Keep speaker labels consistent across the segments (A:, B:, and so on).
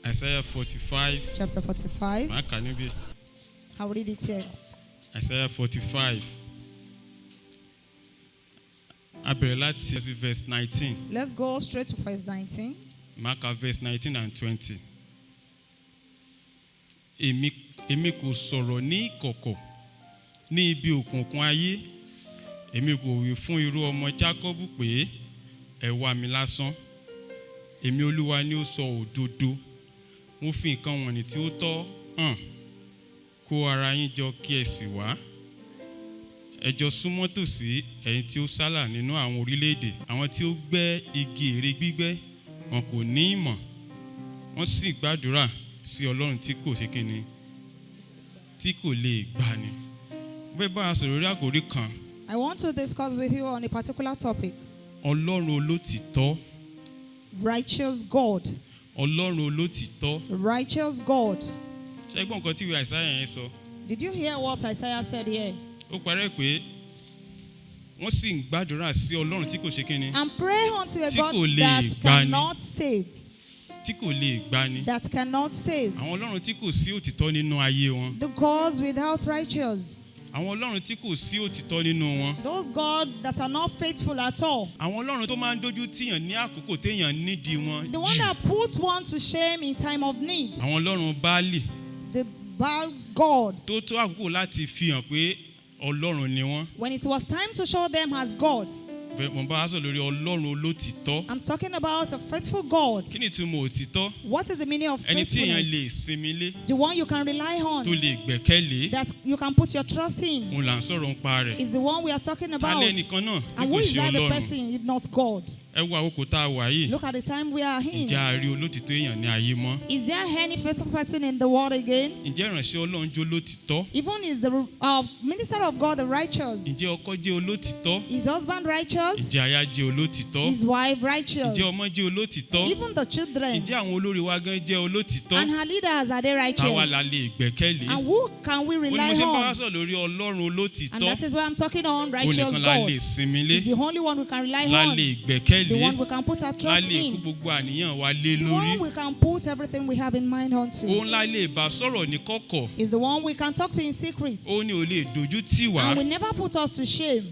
A: Isaiah 45.
B: Chapter 45. I'll read it here.
A: Isaiah 45. Verse 19.
B: Let's go straight to verse 19.
A: Verse 19 and 20. Èmi kò sọ̀rọ̀ ní ìkọ̀kọ̀ ní ibi òkùnkùn ayé. Èmi kò wí fún irú ọmọ Jákọ́bù pé ẹ wá mi lásán. Èmi Olúwa ni ó sọ òdodo. Mo fi nǹkan wọ̀nyí tí ó tọ́ hàn. Kó ara yín jọ kí ẹ sì wá. Ẹ jọ súnmọ́ tòsí ẹ̀yin tí ó sálà nínú àwọn orílẹ̀-èdè. Àwọn tí ó gbẹ́ igi ère gbígbẹ́ wọn kò ní ìmọ̀. Wọ́n sì gbàdúrà sí Ọlọ́run tí kò ṣe kíni, tí kò lè gbani. Bẹ́ẹ̀ bá a sọ̀rọ̀ orí àkòrí kan.
B: I want to discuss with you on a particular topic.
A: Ọlọ́run olótìtọ́.
B: Righteous God.
A: Ọlọ́run olótìtọ́.
B: Righteous God.
A: Ṣé gbọ́n nǹkan tí ìwé Isaiah yẹn sọ?
B: Did you hear what Isaiah said here?
A: Ó parẹ́ pé wọ́n sì ń gbàdúrà sí Ọlọ́run tí kò ṣe kíni.
B: And pray unto a
A: Tí
B: God
A: kò lè
B: that
A: gbani.
B: cannot save.
A: Tí kò lè gbani.
B: That cannot save.
A: Àwọn Ọlọ́run tí kò sí òtítọ́ nínú ayé wọn.
B: The gods without righteous.
A: Àwọn Ọlọ́run tí kò sí òtítọ́ nínú wọn.
B: Those gods that are not faithful at all.
A: Àwọn Ọlọ́run tó máa ń dojú tìyàn ní àkókò téèyàn nídìí wọn.
B: The one that puts one to shame in time of need.
A: Àwọn Ọlọ́run Báálì.
B: The Baal gods.
A: Tó tó àkókò láti fi hàn pé Ọlọ́run ni wọ́n.
B: When it was time to show them as gods.
A: Mo bá a sọ lórí Ọlọ́run olótìtọ́.
B: I'm talking about a faithful God.
A: Kí ni ìtumọ̀ òtítọ́?
B: What is the meaning of
A: Ẹni tí èèyàn
B: faithfulness?
A: lè sinmi lé.
B: The one you can rely
A: Tó
B: on.
A: lè gbẹ́kẹ̀lé.
B: That you can put your trust in.
A: Òun là ń sọ̀rọ̀ nípa rẹ̀.
B: Is the one we are talking about.
A: Tálẹ́ nìkan náà bí
B: And
A: kò
B: who is
A: ṣe
B: that the
A: Ọlọ́run.
B: person if not God?
A: Ẹ wo àkókò tá a wà yìí.
B: Look at the time we are in.
A: Ǹjẹ́ a rí olótìtọ́ èèyàn ní ayé mọ́?
B: Is there any faithful person in the world again?
A: Ǹjẹ́ ìránṣẹ́ Ọlọ́run jẹ́ olótìtọ́?
B: Even is the minister of God the righteous?
A: Ǹjẹ́ ọkọ jẹ́ olótìtọ́?
B: Is husband righteous?
A: Ǹjẹ́ aya jẹ́ olótìtọ́?
B: Is wife righteous?
A: Ǹjẹ́ ọmọ jẹ́ olótìtọ́?
B: Even the children.
A: Ǹjẹ́ àwọn olórí wa gan jẹ́ olótìtọ́?
B: And her leaders, are they
A: Táwa
B: righteous?
A: la lè gbẹ́kẹ̀lé.
B: And who can we
A: Ó ní mo
B: rely
A: ṣe ń bá wa
B: on?
A: sọ̀rọ̀ lórí Ọlọ́run
B: And
A: olótìtọ́.
B: that is why I'm talking on
A: Ó
B: righteous
A: nìkan la lè
B: God.
A: sinmi lé.
B: Is the only one we can rely
A: La
B: on.
A: lè
B: The
A: gbẹ́kẹ̀lé.
B: one we can put our
A: La
B: trust
A: lè kó
B: in.
A: gbogbo àníyàn wa lé
B: The
A: lórí.
B: one we can put everything we have in mind onto.
A: Òun la lè bá sọ̀rọ̀ ní kọ̀kọ̀.
B: Is the one we can talk to in secret.
A: Ó ní ò lè dojú tì wá.
B: And will never put us to shame.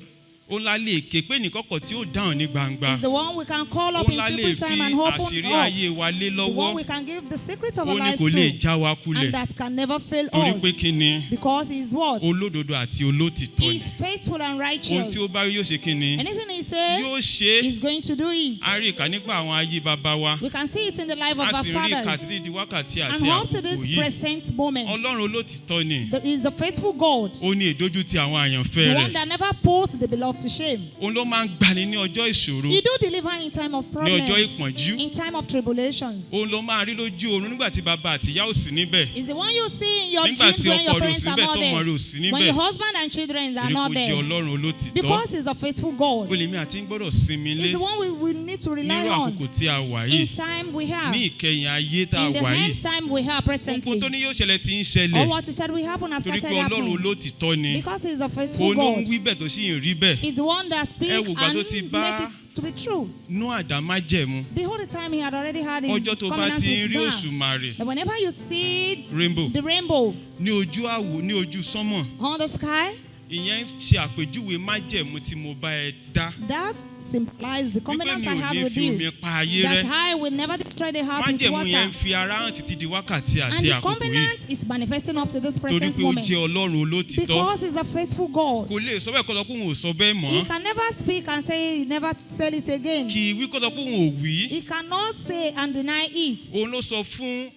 A: Òun la lè ké pé ní kọ̀kọ̀ tí ó dáhùn ní gbangba.
B: Is the one we can call up
A: Òun
B: in
A: la lè
B: secret
A: fi
B: time and open
A: àṣírí
B: up.
A: ayé wa lé
B: The
A: lọ́wọ́.
B: one we can give the secret of
A: Ó
B: our
A: ní
B: life
A: kò lè
B: to.
A: já wa kulẹ̀.
B: And that can never fail
A: Torí pé
B: us.
A: kí ni?
B: Because he is what?
A: Olódodo àti olótìtọ́
B: He
A: ni.
B: is faithful and
A: Ohun
B: righteous.
A: tí ó bá rí yóò ṣe kí ni?
B: Anything he says,
A: Yóò ṣe é.
B: he's going to do it.
A: A rí ìkà nípa àwọn ayé bàbá wa.
B: We can see it in the life
A: A
B: of our
A: sì rí ìkà
B: fathers.
A: títí di wákàtí
B: And
A: àti
B: up to
A: àkókò
B: this
A: yìí.
B: present moment,
A: Ọlọ́run olótìtọ́ ni.
B: he is the faithful God.
A: Ó ní ìdójútì àwọn àyànfẹ́
B: The one
A: rẹ̀.
B: that never put the beloved to shame.
A: Òun ló máa ń gbani ní ọjọ́ ìṣòro.
B: He do deliver in time of
A: Ní
B: problems.
A: ọjọ́ ìpọ́njú.
B: In time of tribulations.
A: Òun ló máa rí lójú oorun nígbà tí bàbá àtìyá ò sí níbẹ̀.
B: Is the one you see in your
A: Nígbà tí
B: dreams when
A: ọkọ
B: your
A: rẹ̀ ò
B: parents
A: sí
B: are
A: níbẹ̀
B: not
A: tọ́mọ rẹ̀ ò sí
B: there. When
A: níbẹ̀.
B: your husband and children are
A: Torí
B: not
A: kó jẹ́
B: there.
A: Ọlọ́run olótìtọ́.
B: Because he's a faithful God.
A: Olèmí àti ń gbọ́dọ̀ sinmi lé.
B: He's the one we need to rely
A: Nírú
B: on.
A: àkókò tí a wà
B: In
A: yìí.
B: time we have.
A: Ní ìkẹyìn ayé tá a
B: In the
A: wà yìí.
B: end time we have presently.
A: Ohun tó ní yóò ṣẹlẹ̀ tí ń
B: Or
A: ṣẹlẹ̀.
B: what he said will happen has
A: Torí
B: started
A: pé Ọlọ́run
B: happening.
A: olótìtọ́ ni.
B: Because he's a faithful
A: Òun ló ń
B: God.
A: wí bẹ́ẹ̀ tó sì ń rí bẹ́ẹ̀.
B: He's the one that speaks
A: Ẹ wò gbà
B: and
A: tó ti
B: make
A: bá
B: it to be true.
A: Nóà dá májẹ̀mú.
B: Behold, the time he had already had his
A: Ọjọ́ tó bá
B: covenant
A: ti ń
B: with
A: rí
B: Noah.
A: òṣùmàrè.
B: That whenever you see
A: Rainbow.
B: the rainbow
A: Ní ojú àwò ní ojú sánmọ̀.
B: on the sky,
A: Ìyẹn ń ṣe àpèjúwe májẹ̀mú tí mo bá ẹ dá.
B: that symbolises the
A: Wípé
B: covenant
A: mi
B: I
A: ò
B: have
A: ní
B: with
A: fi
B: you.
A: omi pa ayé
B: That
A: rẹ́.
B: I will never destroy the heart with
A: Májẹ̀mú
B: water.
A: yẹn ń fi ara hàn títí di wákàtí
B: And
A: àti
B: the
A: àkókò yìí.
B: covenant is manifesting up to this
A: Torí
B: present
A: pé ó
B: moment.
A: jẹ́ Ọlọ́run olótìtọ́.
B: Because he's a faithful God.
A: Kò lè sọ bẹ́ẹ̀ kọ́ sọ pé òun ò sọ bẹ́ẹ̀
B: He
A: mọ́.
B: can never speak and say he never said it again.
A: Kì í wí kọ́ sọ pé òun ò wí.
B: He cannot say and deny it.
A: Òun ló sọ fún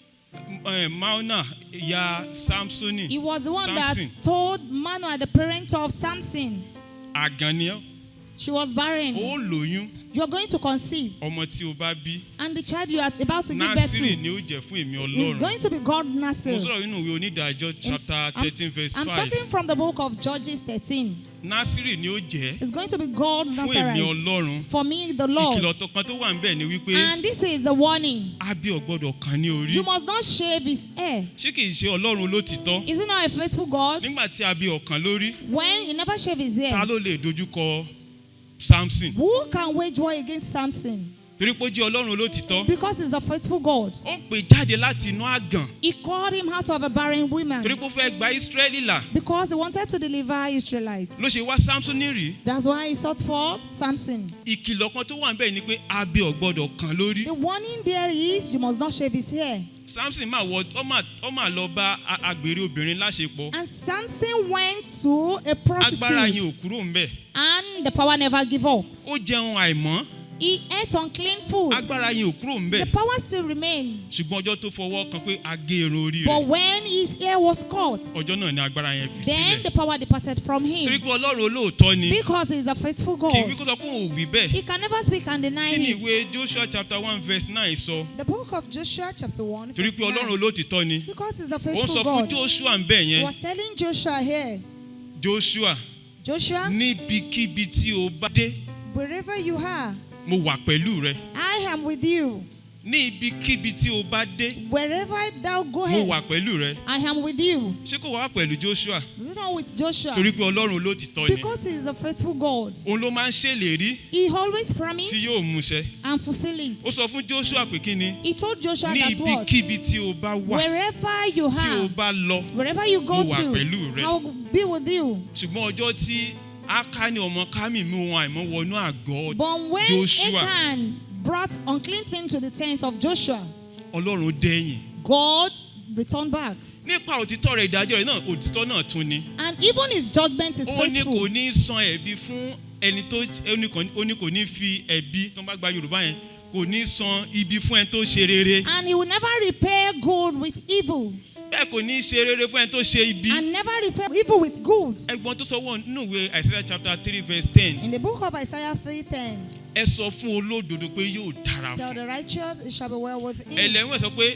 A: Maona ìyá Samsoni.
B: He was the one
A: Samson.
B: that told Manoah, the parent of Samson,
A: Àgàn ni ọ́.
B: she was barren.
A: Ó lóyún.
B: You are going to conceive.
A: Ọmọ tí o bá bí.
B: And the child you are about to give birth
A: Násírì
B: to
A: ni ó jẹ́ fún èmi
B: is
A: Ọlọ́run.
B: going to be God
A: Mo
B: Nasir.
A: sọ̀rọ̀ nínú ìwé Onídàájọ́ chapter 13 verse
B: I'm
A: 5.
B: talking from the book of Judges 13.
A: Násírì ni ó jẹ́
B: It's going to be God
A: fún èmi
B: Nazareth.
A: Ọlọ́run.
B: For me, the Lord.
A: Ìkìlọ̀ kan tó wà níbẹ̀ ni wípé
B: And this is the warning.
A: Ábí ò gbọ́dọ̀ kàn ní orí.
B: You must not shave his hair.
A: Ṣé kìí ṣe Ọlọ́run olótìtọ́?
B: Is he not a faithful God?
A: Nígbà tí Ábí ọ̀kan lórí,
B: When he never shave his
A: ta
B: hair,
A: ló lè dojúkọ Samson?
B: who can wage war against Samson?
A: torí pé ó jẹ́ Ọlọ́run olótìtọ́.
B: Because he's a faithful God.
A: Ó pè jáde láti inú àgàn
B: He called him out of a barren woman.
A: torí pé ó fẹ́ gba Ísírẹ́lì là.
B: Because he wanted to deliver Israelites.
A: Ló ṣe wá Sámsónì rí.
B: That's why he sought for Samson.
A: Ìkìlọ̀ kan tó wà níbẹ̀ ni pé abẹ́ ò gbọ́dọ̀ kàn lórí.
B: The warning there is you must not shave his hair.
A: Samson ó máa lọ bá àgbèrè obìnrin láṣepọ̀.
B: And Samson went to a
A: Agbára
B: prostitute
A: yẹn ò kúrò ńbẹ̀.
B: and the power never give up.
A: Ó jẹun àìmọ́.
B: He ate unclean food.
A: Agbára yẹn ò kúrò ńbẹ̀.
B: The power still remained.
A: Ṣùgbọ́n ọjọ́ tó fọwọ́ kan pé a gé irun orí
B: But
A: rẹ̀.
B: when his hair was cut,
A: Ọjọ́ náà ni agbára yẹn fi
B: then
A: sílẹ̀.
B: the power departed from
A: Torí
B: him.
A: pé Ọlọ́run olóòótọ́ ni.
B: Because he is a faithful
A: Kì í wí
B: God.
A: kó sọ pé òun ò wí bẹ́ẹ̀.
B: He can never speak and deny
A: Kí ni
B: it.
A: ìwé Joshua chapter 1 verse 9 sọ?
B: The book of Joshua chapter 1.
A: Torí pé Ọlọ́run olóòtítọ́ ni.
B: Because he's a
A: Ó ń
B: faithful
A: sọ fún
B: God.
A: Joshua ń bẹ̀
B: He
A: yẹn.
B: was telling Joshua here,
A: Joshua
B: Joshua,
A: níbikíbi tí o bá dé,
B: wherever you are,
A: mo wà pẹ̀lú rẹ.
B: I am with you.
A: Ní ibikíbi tí o bá dé,
B: Wherever thou
A: mo wà
B: goest,
A: pẹ̀lú rẹ.
B: I am with you.
A: Ṣé kò wá pẹ̀lú Joshua?
B: Is it not with Joshua?
A: Torí pé Ọlọ́run olóòtítọ́ ni.
B: Because he is a faithful God.
A: Òun ló máa ń ṣèlérí
B: He always
A: tí
B: promised
A: yóò múṣẹ.
B: and fulfill it.
A: Ó sọ fún Joshua pé kí ni?
B: He told Joshua
A: Ní
B: that what?
A: ibikíbi tí o bá wà,
B: Wherever you
A: tí o
B: are,
A: bá lọ.
B: wherever you go
A: mo wà
B: to,
A: pẹ̀lú rẹ.
B: I will be with you.
A: Ṣùgbọ́n ọjọ́ tí Ákánì ọmọ Kámì mú ohun àìmọ́ wọnú àgọ́
B: But when
A: Joshua.
B: Achan brought unclean things to the tent of Joshua,
A: Ọlọ́run dẹ́yìn.
B: God returned back.
A: Nípa òtítọ́ rẹ̀ ìdájọ́ rẹ̀ náà òtítọ́ náà tún ni.
B: And even his judgment is
A: Ó ní
B: faithful.
A: kò ní san ẹ̀bi fún ẹni tó ó ní kò ní fi ẹ̀bi tó bá gba Yorùbá yẹn kò ní san ibi fún ẹni tó ṣe rere.
B: And he will never repay good with evil.
A: Bẹ́ẹ̀ kò ní ṣe rere fún ẹni tó ṣe ibi.
B: And never repay evil with good.
A: Ẹgbọ́n tó sọ wọ́n nínú ìwé Isaiah chapter 3 verse 10.
B: In the book of Isaiah 3:10,
A: Ẹ sọ fún olódodo pé yóò dára
B: tell
A: fún.
B: the righteous it shall be well with him.
A: Ẹlẹ́wọ̀n sọ pé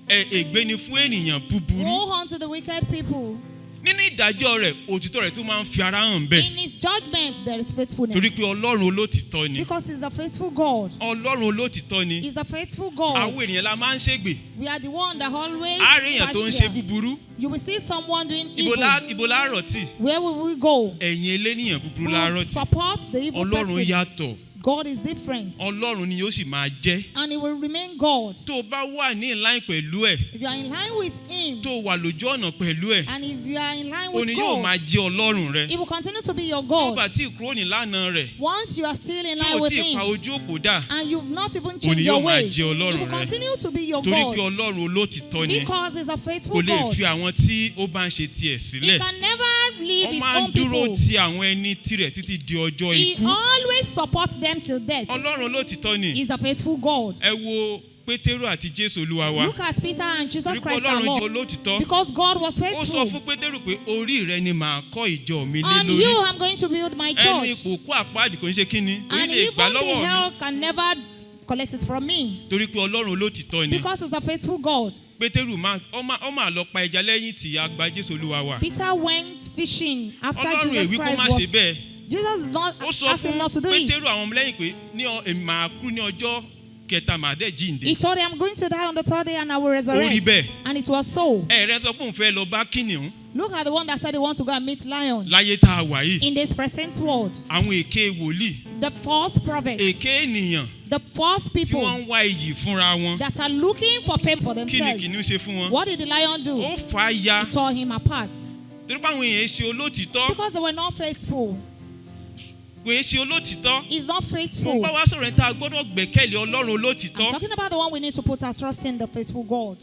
A: ègbé ni fún ènìyàn búburú.
B: Woe unto the wicked people.
A: Nínú ìdájọ́ rẹ̀ òtítọ́ rẹ̀ tún máa ń fi ara hàn bẹ́ẹ̀.
B: In his judgment there is faithfulness.
A: Torí pé Ọlọ́run olótìtọ́ ni.
B: Because he's a faithful God.
A: Ọlọ́run olótìtọ́ ni.
B: He's a faithful God.
A: Àwọn ènìyàn la máa ń ṣègbè.
B: We are the one that always
A: Á rí èèyàn tó ń ṣe
B: persevere.
A: búburú.
B: You will see someone doing
A: Ibo
B: evil.
A: la rọ̀tì.
B: Where will we go?
A: Ẹ̀yin eléníyàn búburú
B: We
A: la
B: will
A: rọ̀tì.
B: support the evil
A: Ọlọ́run
B: person.
A: yàtọ̀.
B: God is different.
A: Ọlọ́run ni yóò sì máa jẹ́.
B: And he will remain God.
A: Tó o bá wà ní ìláìn pẹ̀lú ẹ̀,
B: If you are in line with him,
A: tó o wà lójú ọ̀nà pẹ̀lú ẹ̀,
B: and if you are in line
A: òní
B: with
A: yóò
B: God,
A: máa jẹ́ Ọlọ́run rẹ.
B: he will continue to be your
A: Tó o
B: God.
A: bá tí ì kúrò ní lánàá rẹ̀,
B: Once you are still in
A: tí
B: line
A: o
B: with
A: tí ì pa
B: him,
A: ojú òpó dà,
B: and you've not even
A: òní
B: changed
A: yóò
B: your
A: máa
B: way,
A: jẹ́
B: he
A: Ọlọ́run
B: will
A: rẹ.
B: continue to be your
A: Torí pé
B: God.
A: Ọlọ́run olótìtọ́ ni.
B: Because he's a
A: Kò
B: faithful
A: lè
B: God.
A: fi àwọn tí ó bá ń ṣe tiẹ̀
B: He
A: sílẹ̀.
B: can never leave
A: Ó
B: his
A: máa ń
B: own
A: dúró
B: people.
A: ti àwọn ẹni tirẹ̀ títí di ọjọ́
B: He
A: ikú.
B: always supports them till death.
A: Ọlọ́run olótìtọ́ ni.
B: He's a faithful God.
A: Ẹ wo Pétérù àti Jésù Olúwa wa.
B: Look at Peter and Jesus
A: Torí pé
B: Christ our
A: Ọlọ́run jẹ́
B: Lord.
A: olótìtọ́.
B: Because God was
A: Ó sọ
B: faithful.
A: fún Pétérù pé orí rẹ ni màá kọ́ ìjọ mi lé
B: On
A: lórí.
B: you I'm going to build my
A: Ẹnu
B: church.
A: ipò kú àpáàdì kò ń ṣe kíni. Kò ní
B: And
A: lè
B: even
A: gbà lọ́wọ́
B: the
A: mi.
B: hell can never collect it from me.
A: Torí pé Ọlọ́run olótìtọ́ ni.
B: Because he's a faithful God.
A: Pétérù ó máa lọ pa ẹja lẹ́yìn tí a gba Jésù Olúwa wa.
B: Peter went fishing after
A: Ọlọ́run
B: Jesus
A: èwí kó má
B: Christ
A: ṣe bẹ́ẹ̀.
B: Jesus is not
A: Ó sọ
B: asking
A: fún
B: not to do it.
A: Pétérù àwọn ọmọlẹ́yìn pé èmi máa kú ní ọjọ́ kẹta màá dẹ̀ jíǹde.
B: He told him, I'm going to die on the third day and I will
A: Ó rí
B: resurrect.
A: bẹ́ẹ̀.
B: And it was so.
A: Ẹ̀rẹ́ sọ pé òun fẹ́ lọ bá kìnìún
B: Look at the one that said he wants to go and meet lion.
A: láyé tá a wà yìí.
B: In this present world,
A: Àwọn èké wòlíì,
B: the false prophets,
A: èké ènìyàn
B: the false
A: tí
B: people
A: wọ́n ń wá iyì fúnra wọn.
B: that are looking for fame for
A: Kí ni
B: themselves.
A: kìnìún ṣe fún wọn?
B: What did the lion do?
A: Ó fà á ya.
B: He tore him apart.
A: Torí pé àwọn èèyàn ṣe olótìtọ́.
B: Because they were not faithful.
A: Kò é ṣe olótìtọ́.
B: He's not
A: Mo
B: faithful.
A: bá wá sọ̀rọ̀ níta gbọ́dọ̀ gbẹ̀kẹ̀lé Ọlọ́run
B: I'm
A: olótìtọ́.
B: talking about the one we need to put our trust in, the faithful God.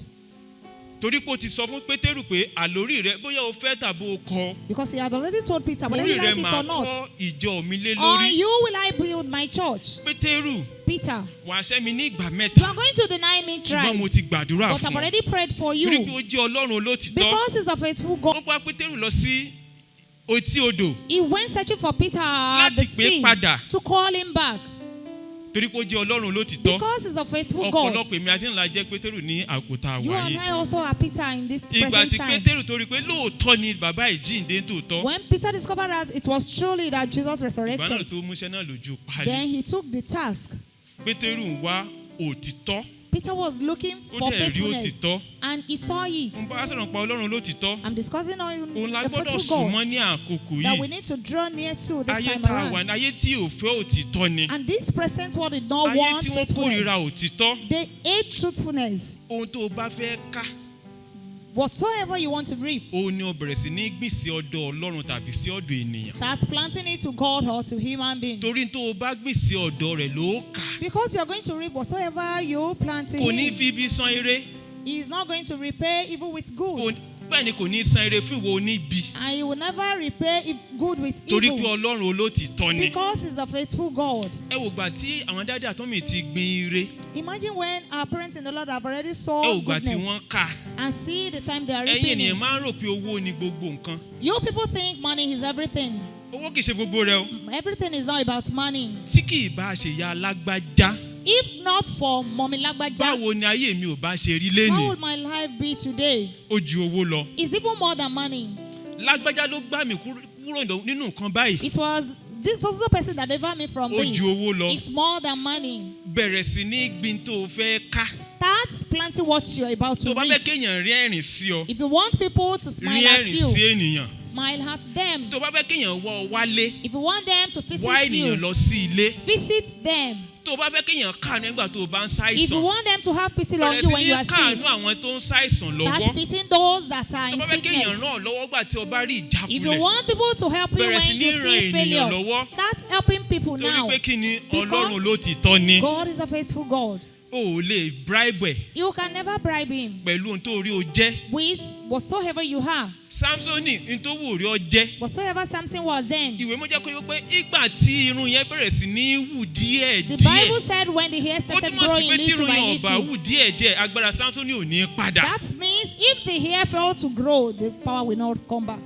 A: Torí pé ó ti sọ fún Pétérù pé àlórí rẹ bóyá o fẹ́ tàbí o kọ̀.
B: Because he had already told Peter, whether
A: Orí
B: you
A: rẹ
B: like it
A: máa
B: or not,
A: kọ́ ìjọ mi lé
B: on
A: lórí.
B: you will I build my church.
A: Pétérù,
B: Peter,
A: wàá ṣẹ́ mi ní ìgbà
B: you
A: mẹ́ta.
B: are going to deny me
A: Ṣùgbọ́n mo
B: thrice.
A: ti gbàdúrà
B: But I've
A: fún ọ.
B: already prayed for you.
A: Torí pé ó jẹ́ Ọlọ́run olótìtọ́.
B: Because he's a faithful God.
A: Ó gba Pétérù lọ sí etí odò.
B: He went searching for Peter at the
A: Láti pè é
B: sea
A: padà.
B: to call him back.
A: Torí pé ó jẹ́ Ọlọ́run olótìtọ́.
B: Because he's a faithful God.
A: Ọ̀pọ̀lọpọ̀ èmi àti ńlá jẹ́ Pétérù ní àkótá
B: You
A: wa
B: and
A: yìí.
B: I also are Peter in this
A: Ìgbà
B: present
A: tí
B: time.
A: Pétérù torí pé lóòótọ́ ni bàbá ìjíǹde tòótọ́.
B: When Peter discovered that it was truly that Jesus
A: Ìgbà náà
B: resurrected,
A: tó múṣẹ́ náà lójú parí.
B: then he took the task.
A: Pétérù ń wá òtítọ́.
B: Peter was looking
A: Ó
B: for
A: dẹ̀ rí
B: faithfulness
A: òtítọ́.
B: And he saw it.
A: Mo bá sọ̀rọ̀ pa Ọlọ́run lótìtọ́.
B: I'm discussing on
A: Òun la
B: the
A: gbọ́dọ̀
B: faithful
A: sùn
B: God
A: mọ́ ní àkókò
B: that we
A: yìí.
B: need to draw near to this
A: Ayé
B: time
A: tá a wà
B: around.
A: ní ayé tí ò fẹ́ òtítọ́ ni.
B: And this present world did not
A: Ayé
B: want
A: tí wọ́n
B: faithfulness.
A: kórìíra òtítọ́.
B: They hate truthfulness.
A: Ohun tó o bá fẹ́ ká.
B: Whatsoever you want to reap,
A: Ó ní o bẹ̀rẹ̀ sí ní gbìn sí ọ̀dọ̀ Ọlọ́run tàbí sí ọ̀dọ̀ ènìyàn.
B: start planting it to God or to human beings.
A: Torí tó o bá gbìn sí ọ̀dọ̀ rẹ̀ ló kà.
B: Because you are going to reap whatsoever you plant to
A: Kò ní
B: him.
A: fi ibi san eré.
B: He is not going to repay evil with good.
A: Bẹ́ẹ̀ ni kò ní san eré fún ìwọ oníbi.
B: And he will never repay good with
A: Torí pé
B: evil.
A: Ọlọ́run olótìtọ́ ni.
B: Because he's a faithful God.
A: Ẹ wò gbà tí àwọn dáadé àtọ́mì ti gbin ire.
B: Imagine when our parents in the Lord have already
A: Ẹ
B: sown
A: wò gbà tí wọ́n
B: goodness
A: kà.
B: and see the time they are
A: Ẹ̀yin
B: reaping
A: ènìyàn
B: it.
A: máa ń rò pé owó ni gbogbo nǹkan.
B: You people think money is everything.
A: Owó kìí ṣe gbogbo rẹ o.
B: Everything is not about money.
A: Tí kì í bá ṣe ya alágbájá.
B: If not for Mommy Lagbaja,
A: Báwo ni ayé mi ò bá ṣe rí
B: how
A: lénìí?
B: would my life be today?
A: Ó ju owó lọ.
B: It's even more than money.
A: Lágbájá ló gbà mí kúrò nínú nǹkan báyìí.
B: It was this also person that delivered me from
A: Ó
B: this.
A: ju owó lọ.
B: It's more than money.
A: Bẹ̀rẹ̀ sí ní gbin tó o fẹ́ ká.
B: Start planting what you're about
A: Tó
B: to
A: bá fẹ́
B: reap.
A: kéèyàn rí ẹ̀rìn sí ọ.
B: If you want people to
A: Rí
B: smile at
A: ẹ̀rìn sí
B: you,
A: ènìyàn.
B: smile at them.
A: Tó bá fẹ́ kéèyàn wọ́ ọ wálé.
B: If you want them to
A: Wá
B: visit
A: ènìyàn
B: you,
A: lọ sí ilé.
B: visit them.
A: Tó bá fẹ́ kéèyàn káàánú nígbà tó o bá ń
B: If you
A: ṣàìsàn.
B: want them to have pity on
A: Bẹ̀rẹ̀
B: you
A: sí
B: when
A: ní
B: you are
A: káàánú
B: sick,
A: àwọn tó ń ṣàìsàn
B: start
A: lọ́wọ́.
B: pitying those that are
A: Tó
B: in
A: bá fẹ́ kéèyàn
B: sickness.
A: ràn ọ́ lọ́wọ́ gbà tí o bá rí
B: If you
A: ìjákulẹ̀.
B: want people to help you
A: Bẹ̀rẹ̀ sí
B: when
A: ní
B: you
A: ran
B: see
A: ènìyàn
B: failure,
A: lọ́wọ́.
B: start helping people
A: Torí
B: now.
A: pé kí ni
B: Because
A: Ọlọ́run ló ti tọ́ ni.
B: God is a faithful God.
A: O ò lè bribe ẹ̀
B: You can never bribe him
A: pẹ̀lú ohun tó rí o jẹ́.
B: with whatsoever you have.
A: Samsoni n tó wù rí ọ jẹ́.
B: Whatsoever Samson was then.
A: Ìwé mọ́ jẹ́ kó yọ pé ìgbà tí irun yẹn bẹ̀rẹ̀ sí ní wù díẹ̀
B: The
A: díẹ̀.
B: Bible said when the hair
A: Ó
B: started
A: túmọ̀ sí
B: growing
A: pé tí
B: little
A: irun
B: by
A: yẹn ò bá
B: little.
A: wù díẹ̀ díẹ̀ agbára Samsoni ò ní padà.
B: That means if the hair failed to grow, the power will not come back.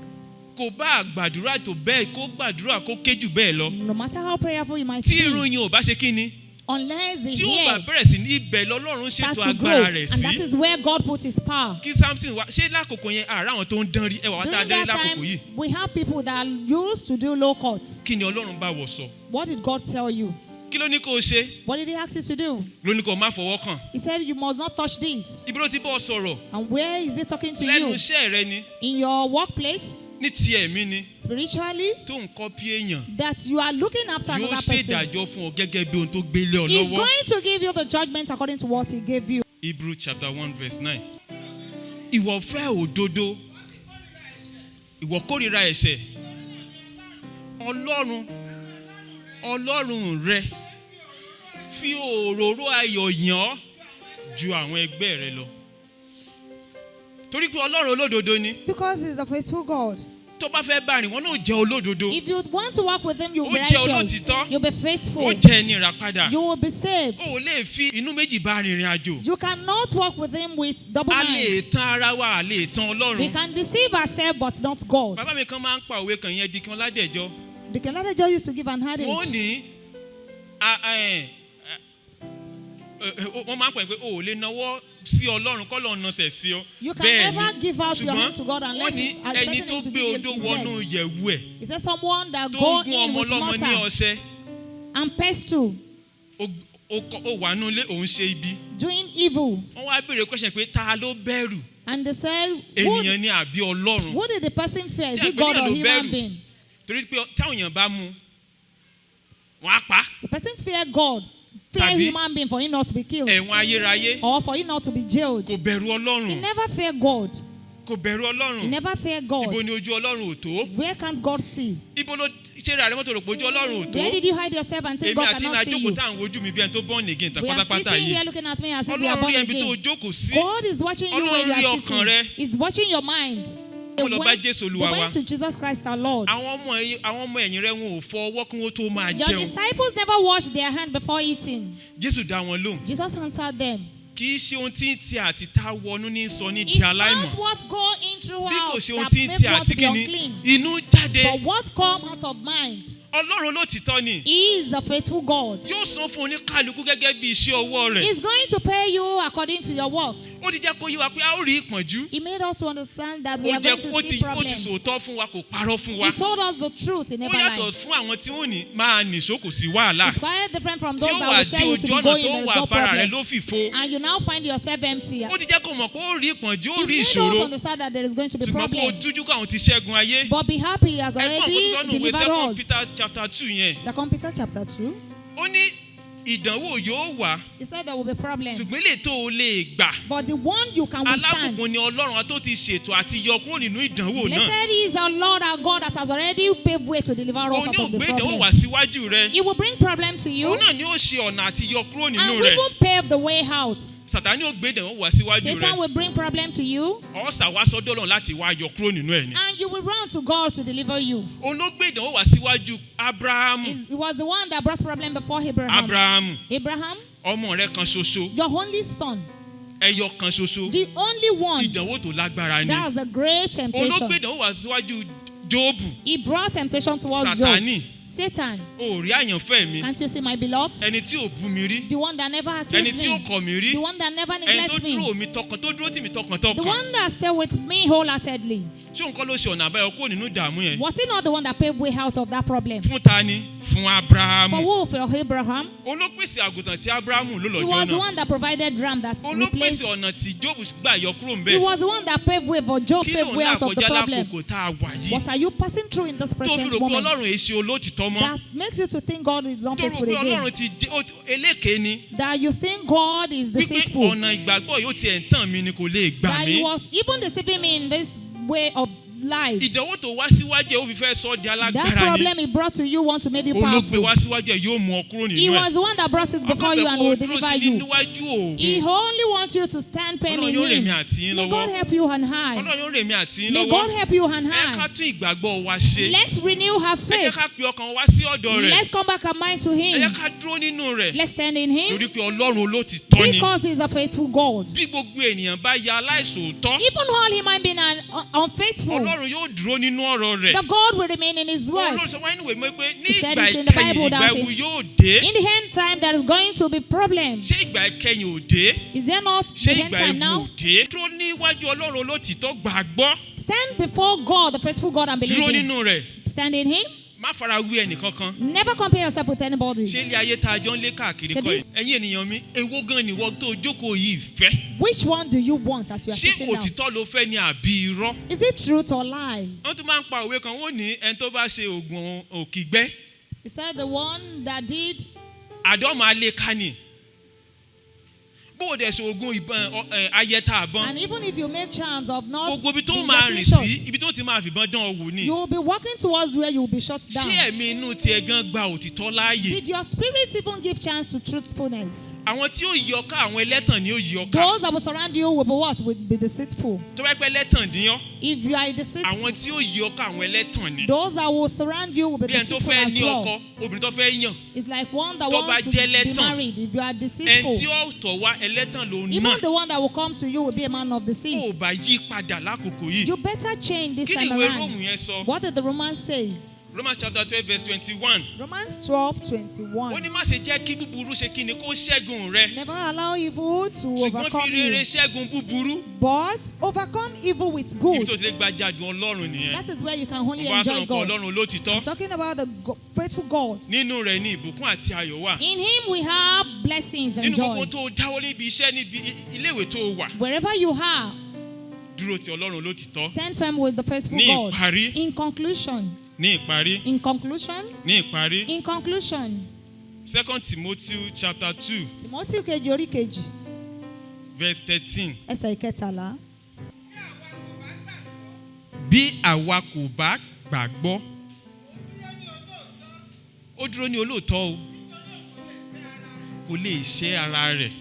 A: Kò bá gbàdúrà tó bẹ́ẹ̀ kó gbàdúrà kó ké jù bẹ́ẹ̀ lọ.
B: No matter how prayerful you might
A: Tí
B: be,
A: irun yẹn ò bá ṣe kí ni?
B: unless
A: Tí
B: the
A: ó bá
B: hair
A: bẹ̀rẹ̀ sí ní ibẹ̀ lọ́lọ́run
B: starts
A: ṣètò
B: to grow,
A: agbára
B: and
A: rẹ̀
B: that
A: sí.
B: is where God put his power.
A: Kí Samson wá ṣé lákòókò yẹn àárá àwọn tó ń dán rí ẹwà wá tá a
B: During
A: dán rí
B: that
A: lákòókò
B: time,
A: yìí.
B: we have people that used to do low cuts.
A: Kí ni Ọlọ́run bá wọ̀ sọ?
B: What did God tell you?
A: Kí ló ní kó o ṣe?
B: What did he ask you to do?
A: Ló ní kó o má fọwọ́ kàn.
B: He said you must not touch this.
A: Ibi ló ti bọ́ ọ sọ̀rọ̀.
B: And where is he talking to
A: Lẹ́nu
B: you?
A: iṣẹ́ rẹ ni.
B: In your workplace,
A: Ní ti ẹ̀mí ni.
B: spiritually,
A: Tó ń kọ́pí èèyàn.
B: that you are looking after
A: Yóò
B: another
A: ṣe
B: person.
A: ìdájọ́ fún ọ gẹ́gẹ́ bí ohun tó gbélé ọ
B: He's
A: lọ́wọ́.
B: going to give you the judgment according to what he gave you.
A: Hebrew chapter 1 verse 9. Ìwọ fẹ́ òdodo. Ìwọ kórìíra ẹ̀ṣẹ̀. Ọlọ́run rẹ fi òróró ayọ̀ yàn ọ́ ju àwọn ẹgbẹ́ rẹ lọ. Torí pé Ọlọ́run olódodo ni.
B: Because he's a faithful God.
A: Tó bá fẹ́ bá rìn wọ́n náà jẹ́ olódodo.
B: If you want to work with him, you'll be
A: Ó jẹ́
B: righteous.
A: olótìtọ́.
B: You'll be
A: Ó
B: faithful.
A: jẹ́ ẹni ìràpadà.
B: You will be saved.
A: O ò lè fi inú méjì bá rìnrìn àjò.
B: You cannot work with him with double
A: A
B: mind.
A: lè tan ara wa, a lè tan
B: We
A: Ọlọ́run.
B: can deceive ourselves, but not God.
A: Bàbá mi kan máa ń pa òwe kan yẹn di kí wọ́n ládẹ́jọ́.
B: The Canada used to give an
A: Wọ́n
B: adage.
A: ní wọ́n máa ń pè pé o ò lè nawọ́ sí Ọlọ́run kọ́lọ́run nasẹ̀ sí ọ.
B: You can never give out your hand to God
A: Ṣùgbọ́n
B: unless
A: wọ́n ní
B: you are
A: ẹni
B: expecting
A: tó
B: him to
A: gbé
B: give
A: odó
B: you
A: wọnú
B: his
A: yẹ̀wù ẹ̀
B: He said someone that
A: tó
B: go
A: ń gún
B: in
A: ọmọ
B: with
A: ọlọ́mọ ní
B: mortar
A: ọṣẹ.
B: and pestle,
A: Ó wà nínú ilé òun ṣe ibi.
B: doing evil.
A: Wọ́n wá béèrè question pé ta ló bẹ̀rù?
B: And they said,
A: Ènìyàn ni àbí Ọlọ́run?
B: who did the person fear? Is
A: Ṣé
B: it God
A: àgbẹ̀yàn
B: or
A: ló
B: human
A: bẹ̀rù?
B: being?
A: Torí pé táwọn èèyàn bá mú wọ́n á pa
B: The person fear God, fear
A: Tàbí
B: human being for him not to be killed
A: ẹ̀wọ̀n ayérayé.
B: or for him not to be jailed.
A: Kò bẹ̀rù
B: He
A: Ọlọ́run.
B: never fear God.
A: Kò bẹ̀rù
B: He
A: Ọlọ́run.
B: never fear God.
A: Ibo ni ojú Ọlọ́run ò tó?
B: Where can't God see?
A: Ibo ló ṣe ra rẹ mọ́tò rò pé ojú Ọlọ́run ò tó?
B: Where did you hide yourself and think
A: Èmi
B: God
A: àti iná
B: cannot see
A: jókòó
B: you?
A: tá à ń wojú mi bí ẹni tó born again tán
B: We are
A: pátápátá
B: sitting
A: yìí.
B: here looking at me as if we are
A: Ọlọ́run
B: born
A: rí ẹbí tó
B: again.
A: jókòó sí.
B: God is watching you when you
A: Ọlọ́run rí
B: are
A: ọkàn rẹ.
B: sitting. He's watching your mind. They
A: Wọ́n lọ bá
B: went,
A: Jésù
B: they
A: Olúwa wa.
B: went to Jesus Christ our Lord.
A: Àwọn ọmọ ẹ̀yìn rẹ̀ wọn ò fọ ọwọ́ kí wọ́n tó máa
B: Your
A: jẹun.
B: disciples never washed their hand before eating.
A: Jésù dá wọn lóhùn.
B: Jesus answered them.
A: Kì í ṣe ohun tí ń ti àti tá wọnú ní sọ ní di
B: It's
A: aláìmọ̀.
B: not what go in through
A: Bí kò
B: house
A: ṣe ohun
B: that
A: tí ń
B: makes
A: ti
B: one
A: àti
B: to be
A: kíni
B: unclean,
A: inú jáde.
B: but what come out of mind.
A: Ọlọ́run olótìtọ́ ni.
B: He is a faithful God.
A: Yóò san fún oníkálukú gẹ́gẹ́ bí iṣẹ́ ọwọ́ rẹ̀.
B: He's going to pay you according to your work.
A: Ó ti jẹ́ kó yé wa pé a ó rí ìpọ́njú.
B: He made us to understand that we
A: Ó
B: are going
A: jẹ́
B: to see
A: ó ti
B: problems.
A: sòótọ́ fún wa, kò parọ́ fún wa.
B: He told us the truth in
A: Ó
B: every
A: yàtọ̀
B: life.
A: fún àwọn tí wọ́n ní máa nìṣó kò sí wàhálà.
B: It's quite different from
A: Tí
B: those
A: ó
B: that
A: wà
B: will
A: dé
B: tell you to
A: ojú
B: be
A: ọ̀nà
B: going,
A: tó
B: there is
A: wà
B: no
A: bára rẹ̀
B: problem.
A: ló fìfo.
B: And you now find yourself empty.
A: Ó ti jẹ́ kó mọ̀ pé ó rí ìpọ́njú, ó
B: He
A: rí
B: made us
A: ìṣòro.
B: understand that there is going to be
A: Ṣùgbọ́n kó o
B: problems.
A: dújú kó àwọn ti ṣẹ́gun ayé.
B: But be happy, he has
A: Ẹ̀gbọ́n kò tó
B: already
A: sọ́nù ìwé
B: delivered
A: 2
B: us.
A: Peter chapter 2 yẹn.
B: 2 Peter chapter 2.
A: Ó ní ìdánwò yóò wà.
B: He said there will be problems.
A: Ṣùgbọ́n lè tó o lè gbà.
B: But the one you can withstand.
A: Alábùkún ni Ọlọ́run wa tó ti ṣètò àti yọ kúrò nínú ìdánwò náà.
B: Blessed is our Lord our God that has already paved way to deliver us
A: Òun
B: out
A: ni ó
B: of the
A: gbé ìdánwò
B: problem.
A: wá síwájú rẹ.
B: He will bring problems to you
A: Òun náà ni ó ṣe ọ̀nà àti yọ kúrò nínú
B: and
A: rẹ̀.
B: we will pave the way out.
A: Sàtánì ó gbé ìdánwò wá síwájú
B: Satan
A: rẹ.
B: will bring problem to you
A: Ọ̀sà wá sọ́dọ̀ Ọlọ́run láti wá yọ kúrò nínú ẹ̀ ni.
B: and you will run to God to deliver you.
A: Òun ló gbé ìdánwò wá síwájú Ábúráhámù.
B: It was the one that brought problem before Abraham.
A: Ábúráhámù,
B: Abraham,
A: ọmọ rẹ kan ṣoṣo,
B: your only son,
A: ẹyọ kan ṣoṣo.
B: the only one.
A: Ìdánwò tó lágbára ni.
B: That was a great
A: Òun ló gbé
B: temptation.
A: ìdánwò wá síwájú Jóòbù.
B: He brought temptation towards
A: Sátánì,
B: Job. Satan,
A: o rí àyànfẹ́ mi.
B: can't you see my beloved?
A: Ẹni tí ò bú mi rí.
B: The one that never
A: Ẹni
B: accused
A: tí ò
B: me.
A: kọ̀ mí rí.
B: The one that never
A: Ẹni tó
B: neglects me.
A: dúró mi tọkàn tó dúró tì mí
B: The
A: tọkàntọkàn.
B: one that stayed with me wholeheartedly.
A: Ṣé nǹkan ló ṣe ọ̀nà àbáyọ kúrò nínú ìdààmú yẹn?
B: Was he not the one that paved way out of that problem?
A: Fún ta ni? Fún
B: For
A: Ábúráhámù.
B: who? For Abraham.
A: Òun ló pèsè àgùntàn tí Ábúráhámù ló
B: He
A: lọ́jọ́
B: was the
A: náà.
B: one that provided ram that
A: Òun ló
B: replaced.
A: pèsè ọ̀nà tí Jóòbù gbà yọ kúrò ń
B: He
A: bẹ̀.
B: was the one that paved way for Job
A: Kí
B: paved
A: lòun
B: way
A: là
B: out of the
A: kọjá
B: problem.
A: lákòókò tá a wà yìí?
B: What are you passing through in this
A: Tó fi
B: present
A: rò pé
B: moment
A: Ọlọ́run èé ṣe olótìtọ́ mọ́.
B: that makes you to think God is not
A: Tó rò
B: faithful
A: pé
B: again?
A: Ọlọ́run ti eléke ni.
B: That you think God is
A: Wípé
B: deceitful?
A: ọ̀nà ìgbàgbọ́ yóò tiẹ̀ ń tàn mí ni kò lè gbà
B: That
A: mí.
B: he was even deceiving me in this way of life?
A: Ìdánwò tó wá síwájú ẹ̀ ó fi fẹ́ sọ ọ́ di
B: That
A: alágbára ni.
B: problem he brought to you want to make you
A: Òun ló gbé
B: powerful.
A: wá síwájú ẹ̀ yóò mú ọ kúrò
B: He
A: nínú ẹ̀.
B: was the one that brought it before you and will deliver you.
A: Níwájú
B: He
A: òun.
B: only wants you to stand firm
A: Ọlọ́run
B: in
A: yóò rè mí
B: him.
A: àti yín
B: May God
A: lọ́wọ́.
B: help you on high.
A: Ọlọ́run yóò rè mí àti yín
B: May God
A: lọ́wọ́.
B: help you on
A: Ẹ ká
B: high.
A: tún ìgbàgbọ́ wa ṣe.
B: Let's renew our
A: Ẹ jẹ́
B: faith.
A: ká pe ọkàn wa sí ọ̀dọ̀ rẹ̀.
B: Let's come back our mind to
A: Ẹ
B: him.
A: jẹ́ ká dúró nínú rẹ̀.
B: Let's stand in him
A: Torí pé Ọlọ́run olótìtọ́ ni.
B: because he's a faithful God.
A: Bí gbogbo ènìyàn bá ya aláìṣòótọ́,
B: Even while he might be unfaithful,
A: Ọlọ́run yóò dúró nínú ọ̀rọ̀ rẹ̀.
B: the God will remain in his word.
A: Ọlọ́run sọ wá nínú ìwé mọ́ pé ní
B: He said
A: ìgbà
B: it in the
A: ìkẹyìn
B: Bible
A: ìgbà
B: that
A: ewu
B: it-
A: yóò dé.
B: In the end time, there is going to be problems.
A: Ṣé ìgbà ìkẹyìn ò dé?
B: Is there not
A: Ṣé
B: the end
A: ìgbà
B: time
A: ewu
B: now?
A: ò dé? Dúró níwájú Ọlọ́run olótìtọ́ gbàgbọ́.
B: Stand before God, the faithful God, and
A: Dúró
B: believe him.
A: nínú rẹ̀.
B: Stand in him.
A: Má fara wí ẹnìkankan.
B: Never compare yourself with anybody.
A: Ṣé ilé ayé tá a jọ ń lé káàkiri
B: Ṣé
A: kọ́ ẹ̀? Ẹ̀yin ènìyàn mi, èwo gan ni ìwọ tó jókòó yìí fẹ́?
B: Which one do you want as you are
A: Ṣé
B: sitting down?
A: òtítọ́ ló fẹ́ ni àbí irọ́?
B: Is it truth or lies?
A: Wọ́n tún máa ń pa òwe kan, wọ́n ní ẹni tó bá ṣe oògùn òkìgbẹ́,
B: He said the one that did,
A: àdó máa lé ká ni. Bó o dẹ̀ ṣe oògùn ìbọn ayẹta àbọ̀n,
B: and even if you make charms of not
A: gbogbo ibi tó
B: being
A: máa
B: getting
A: rìn
B: shot,
A: sí, ibi tó ti máa fìbọn dán ọ wò ni.
B: you will be walking towards where you will be shot down.
A: Ṣé ẹ̀mí inú tiẹ̀ gan gba òtítọ́ láàyè?
B: Did your spirit even give chance to truthfulness?
A: Àwọn tí ó yí ọ ká, àwọn ẹlẹ́tàn ni ó yí ọ ká.
B: Those that will surround you will be what? Will be deceitful.
A: Tó bá pẹ́ ẹlẹ́tàn ni ọ́,
B: If you are deceitful,
A: àwọn tí ó yí ọ ká, àwọn ẹlẹ́tàn ni.
B: those that will surround you will be
A: Bí ẹni tó
B: deceitful
A: fẹ́
B: as
A: ní
B: well.
A: ọkọ, obìnrin tó fẹ́ yàn.
B: It's like one that
A: Tó bá
B: wants to
A: jẹ́
B: be
A: ẹlẹ́tàn,
B: married. If you are
A: Ẹni
B: deceitful,
A: tí ó tọ̀ wá ẹlẹ́tàn ló
B: even
A: náà.
B: the one that will come to you will be a man of
A: Ó
B: deceit.
A: bá yí padà lákòókò yìí.
B: You better change this
A: Kí ni
B: time
A: ìwé
B: around.
A: Róòmù yẹn sọ?
B: What did the Romans say?
A: Romans chapter 12 verse 21.
B: Romans 12:21.
A: Ó ní má ṣe jẹ́ kí búburú ṣe kí ni kó ṣẹ́gun rẹ.
B: Never allow evil to
A: Ṣùgbọ́n
B: overcome
A: fi rere
B: you,
A: ṣẹ́gun búburú.
B: but overcome evil with
A: Ibi
B: good.
A: tó ti lè gbajàdùn Ọlọ́run nìyẹn.
B: That is where you can only
A: Mo bá
B: enjoy
A: sọ̀rọ̀ pé
B: God.
A: Ọlọ́run olótìtọ́.
B: Talking about the faithful God.
A: Nínú rẹ̀ ni ìbùkún àti ayọ̀ wà.
B: In him we have blessings and
A: Nínú gbogbo
B: joy.
A: tó dáwọ́ níbi iṣẹ́ níbi iléèwé tó wà.
B: Wherever you are,
A: Dúró ti Ọlọ́run olótìtọ́.
B: stand firm with the faithful
A: Ní
B: God.
A: ìparí.
B: In conclusion,
A: Ní ìparí.
B: in conclusion,
A: Ní ìparí.
B: in conclusion,
A: 2 Timothy chapter 2
B: Timothy kejì orí kejì
A: verse 13.
B: ẹsẹ̀ ìkẹtàlá.
A: Bí àwa kò bá gbàgbọ́, ó dúró ní olóòótọ́ o, kò lè ṣẹ́ ara rẹ̀.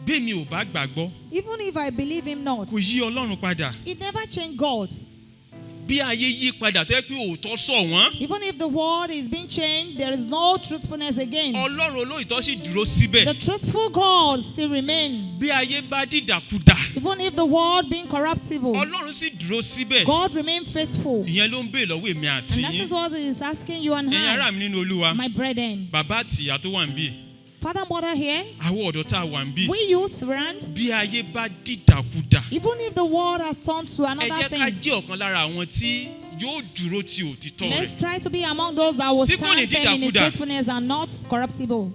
A: Bí mi ò bá gbàgbọ́,
B: Even if I believe him not,
A: kò yí Ọlọ́run padà.
B: it never changed God.
A: bí ayé yí padà tó yẹ pé òótọ́ sọ wọ́n.
B: Even if the world is being changed, there is no truthfulness again.
A: Ọlọ́run olóòótọ́ sì dúró síbẹ̀.
B: The truthful God still remains.
A: Bí ayé bá dìdàkudà.
B: Even if the world being corruptible,
A: Ọlọ́run sì dúró síbẹ̀.
B: God remains faithful.
A: Ìyẹn ló ń béèrè lọ́wọ́ èmi àti
B: And that
A: yín.
B: is what he is asking you and
A: Ẹ̀yin ará
B: I,
A: mi nínú Olúwa.
B: my brethren.
A: Bàbá àti ìyá tó wà níbí.
B: Father, mother here,
A: Àwọn ọ̀dọ́ tá a wà níbí.
B: we youths around,
A: Bí ayé bá dìdàkudà.
B: even if the world has turned to
A: Ẹ
B: another
A: jẹ́ ká
B: thing,
A: jẹ́ ọ̀kan lára àwọn tí yóò dúró ti òtítọ́ rẹ̀.
B: let's try to be among those that will
A: Tí kò ní
B: stand firm in his
A: dídàkudà.
B: faithfulness and not corruptible.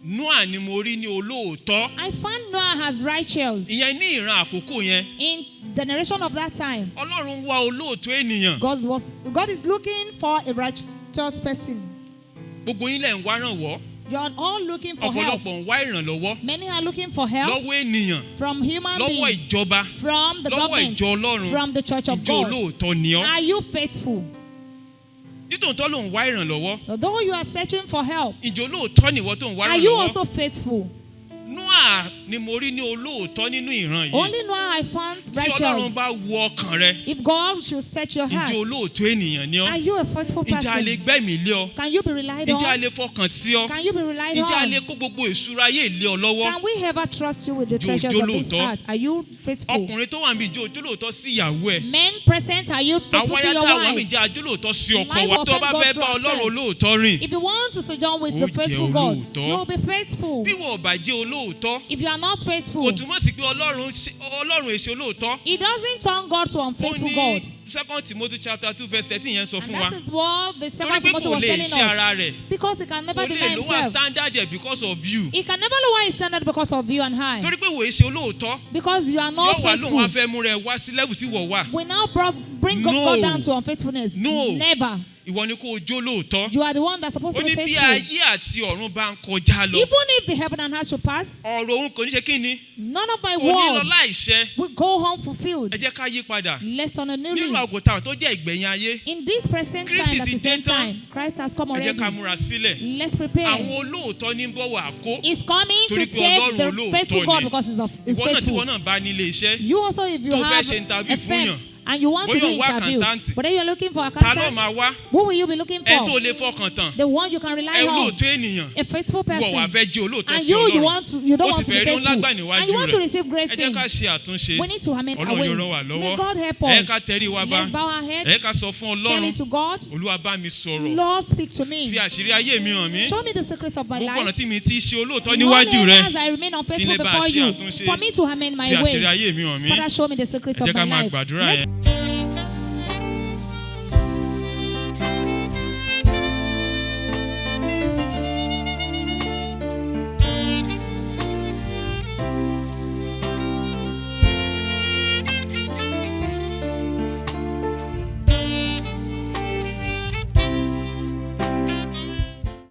A: Nóà ni mo rí ní olóòótọ́.
B: I found Noah as righteous.
A: Ìyẹn ní ìran àkókò yẹn.
B: In the generation of that time,
A: Ọlọ́run wá olóòótọ́ ènìyàn.
B: God is looking for a righteous person.
A: Gbogbo yín lẹ̀ ń wá rànwọ́.
B: You are all looking for help.
A: Ọ̀pọ̀lọpọ̀ ń wá ìrànlọ́wọ́.
B: Many are looking for help
A: Lọ́wọ́ ènìyàn.
B: from human
A: Lọ́wọ́
B: beings,
A: ìjọba.
B: from the
A: Lọ́wọ́
B: government,
A: ìjọ Ọlọ́run.
B: from the church of
A: Ìjọ
B: God.
A: olóòótọ́ ni ọ́.
B: Are you faithful?
A: Nítòótọ́ ló ń wá ìrànlọ́wọ́.
B: Though you are searching for help,
A: Ìjọ olóòótọ́ ni ìwọ tó ń wá
B: are you
A: ìrànlọ́wọ́.
B: also faithful?
A: Nóà ni mo rí ní olóòótọ́ nínú ìran yìí.
B: Only Noah I found
A: Tí Ọlọ́run
B: righteous.
A: bá wo ọkàn rẹ.
B: If God should search your heart,
A: Ìjọ olóòótọ́ ènìyàn ni ọ́.
B: are you a faithful
A: Ìjà a lè
B: person?
A: gbẹ́mìí lé ọ.
B: Can you be relied
A: Ìjà a
B: on?
A: lè fọkàn sí ọ.
B: Can you be relied
A: Ìjà a
B: on?
A: lè kó gbogbo ìṣúra ayé lé ọ lọ́wọ́.
B: Can we ever trust you with the
A: Ìjọ
B: treasures of this
A: olóòótọ́.
B: earth? Are you faithful?
A: Ọkùnrin tó wà níbi ìjọ olóòótọ́ sí ìyàwó ẹ̀.
B: Men present, are you faithful
A: Àwọn
B: to your
A: ayáta àwọn
B: wife?
A: ìjà olóòótọ́ sí ọkọ
B: Life
A: wa.
B: of
A: Tó bá
B: God
A: fẹ́
B: to
A: bá Ọlọ́run
B: ourselves.
A: olóòótọ́ rìn.
B: If you want to sojourn with
A: Ó
B: the
A: jẹ́
B: faithful God,
A: olóòótọ́.
B: you will be faithful.
A: Bí wọ́n ò bá jẹ́ olóòótọ́.
B: If you are not
A: Kò
B: faithful,
A: túmọ̀ sí pé Ọlọ́run èṣe olóòótọ́.
B: it doesn't turn God to
A: Ó
B: unfaithful
A: ní
B: God.
A: 2 Timothy chapter 2 verse 13 yẹn sọ
B: And
A: fún wa.
B: that is what the
A: Torí
B: second
A: pé
B: Timothy
A: kò
B: was
A: lè
B: telling
A: ṣe
B: us.
A: ara rẹ̀.
B: Because he can
A: Kò
B: never deny
A: lè lower
B: himself.
A: standard ẹ̀ because of you.
B: He can never lower his standard because of you and I.
A: Torí pé wò èṣe olóòótọ́.
B: Because you are not
A: Yóò wá lóun wá
B: faithful.
A: fẹ́ mú rẹ wá sí level tí wọ́n wà.
B: We now bring
A: No.
B: God down to unfaithfulness.
A: No.
B: Never.
A: Ìwọ ni kó o jó lóòótọ́.
B: You are the one that's supposed
A: Ó
B: to be
A: ní bí
B: faithful.
A: ayé àti ọ̀run bá ń kọjá lọ.
B: Even if the heaven and earth should pass,
A: Ọ̀rọ̀ òun kò ní ṣe kí ni.
B: none of my
A: Kò ní lọ
B: word
A: láìṣẹ.
B: will go home fulfilled.
A: Ẹ jẹ́ ká yí padà.
B: Let's turn a new
A: Nínú
B: leaf.
A: àgùntàn tó jẹ́ ìgbẹ̀yìn ayé.
B: In this present
A: Christ
B: time, at
A: ti
B: the same
A: dé tán.
B: time, Christ has come
A: Ẹ jẹ́
B: already.
A: ká múra sílẹ̀.
B: Let's prepare.
A: Àwọn olóòótọ́ ní bọ̀wọ̀ àkó.
B: He's coming to
A: Torí
B: take
A: pé Ọlọ́run
B: the
A: olóòótọ́
B: faithful God
A: ni.
B: because he's
A: Ìwọ náà tí
B: faithful.
A: wọ́n náà bá nílé iṣẹ́.
B: You also, if you
A: tó fẹ́
B: have
A: ṣe interview
B: a
A: fún
B: firm
A: yàn.
B: and you want to
A: Bóyá
B: do
A: òun wá
B: interview,
A: accountant.
B: but then you're looking for a
A: Ta ló
B: accountant,
A: máa wá?
B: who will you be looking
A: Ẹ tó
B: for?
A: lè fọkàn tán.
B: The one you can rely
A: Ẹ
B: on.
A: olóòótọ́ ènìyàn.
B: A faithful
A: Ìwọ wà
B: person.
A: fẹ́ jẹ́ olóòótọ́
B: And
A: sí
B: you
A: Ọlọ́run.
B: don't
A: Ó sì
B: want to be
A: fẹ́ rí ohun
B: faithful.
A: lágbà
B: And
A: níwájú
B: you want to
A: rẹ̀.
B: receive great
A: Ẹ jẹ́ ká
B: things.
A: ṣe àtúnṣe.
B: We need to amend our
A: Ọlọ́run
B: ways.
A: yóò ràn wá
B: May
A: lọ́wọ́.
B: God help
A: Ẹ
B: us.
A: ká tẹrí wa bá.
B: Let's bow our head.
A: Ẹ ká sọ fún
B: Tell
A: Ọlọ́run.
B: it to God.
A: Olúwa bá mi sọ̀rọ̀.
B: Lord, speak to me.
A: Fi àṣírí ayé mi hàn mí.
B: Show me the secret of my
A: Gbogbo ọ̀nà
B: life.
A: tí mi ti ṣe olóòótọ́
B: In
A: níwájú
B: all
A: rẹ̀.
B: areas I remain unfaithful
A: Kí lè bá
B: before
A: ṣe
B: you.
A: àtúnṣe.
B: For me to amend my
A: Fi àṣírí
B: ways.
A: ayé mi hàn mí.
B: Father, show me the secret
A: Ẹ
B: of
A: jẹ́ ká
B: my
A: máa
B: life.
A: gbàdúrà
B: Let's
A: yẹn.